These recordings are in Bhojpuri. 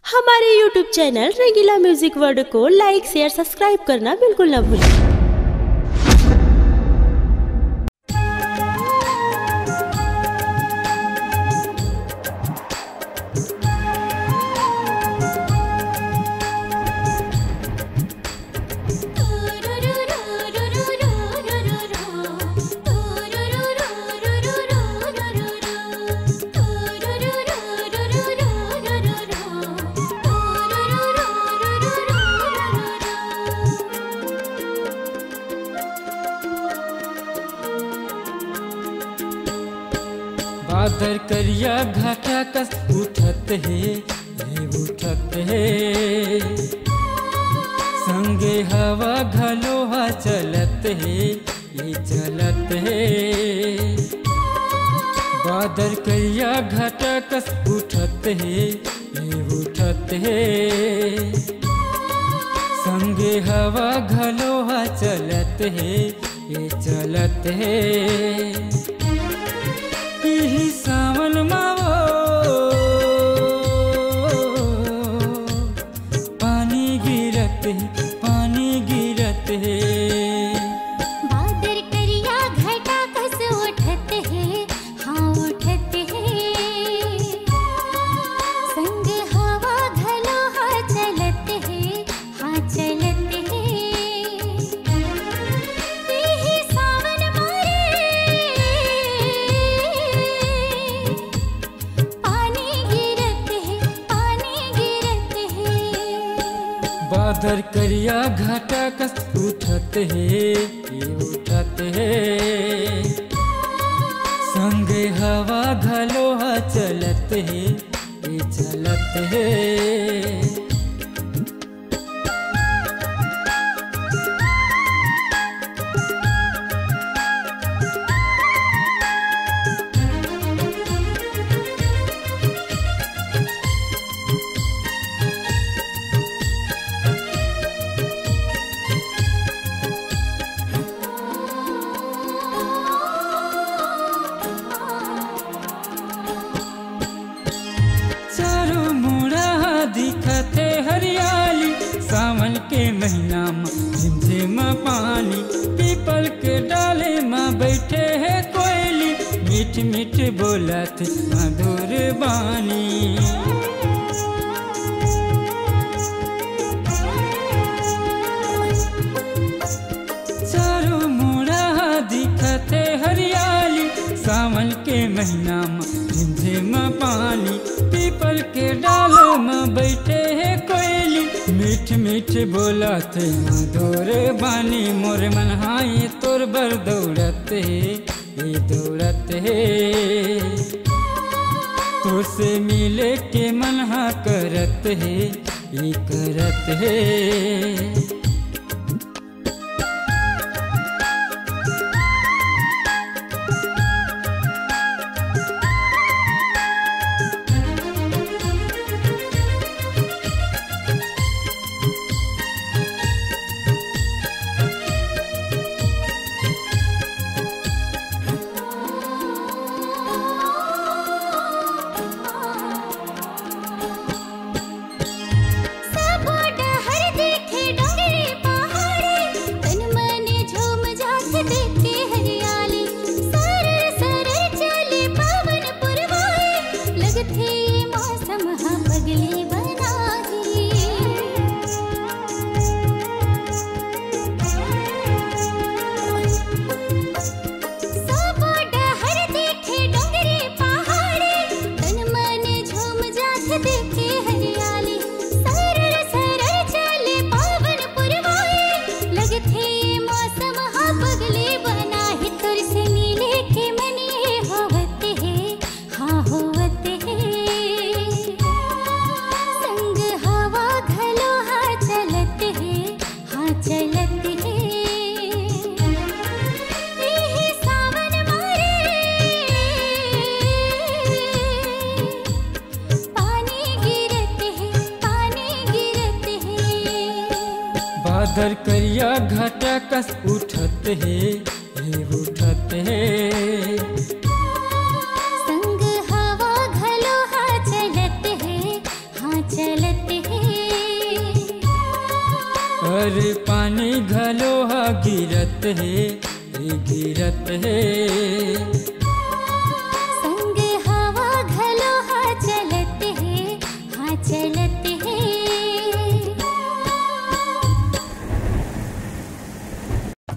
हमारे YouTube चैनल रंगीला म्यूजिक वर्ल्ड को लाइक शेयर सब्सक्राइब करना बिल्कुल ना भूलें। बादर करिया घाटा कस उठत है संगे हवा घलोहा चलत है ये चलत है। बादर करिया घाटा कस उठत है संगे हवा घलोहा चलत है ये चलत है। यही सावन मावो पानी गिरत है बादर करिया घटा कस उठत है हाँ उठत है संग हवा घलोहा चलत है हाँ चलत है। यही सावन बादर करिया घाटा कस उठत है संगे हवा घलोहा चलत है ये चलत है। दिखते हरियाली सावन के महीना में झिमझिम पानी पीपल के डाले में बैठे है कोयली मीठ मीठ बोलत मधुर बानी। चारों मुड़ा दिखते हरियाली सावन के महीना में झिमझिम पानी पीपल के डाल में बैठे है कोयली मीठ मीठ बोलत मधुर बानी। मोर मन हाई तोर बर दौड़त है तो से मिले के मन हा करत है। बादर करिया घाटा कस उठत है संग हवा घलोहा चलत है हाँ चलत ऊपर पानी घलोहा गिरत है, गिरत है। संग हवा घलोहा चलत है, हाँ चलत है।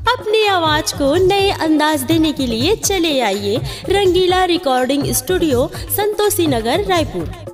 अपनी आवाज को नए अंदाज देने के लिए चले आइए रंगीला रिकॉर्डिंग स्टूडियो, संतोषी नगर, रायपुर।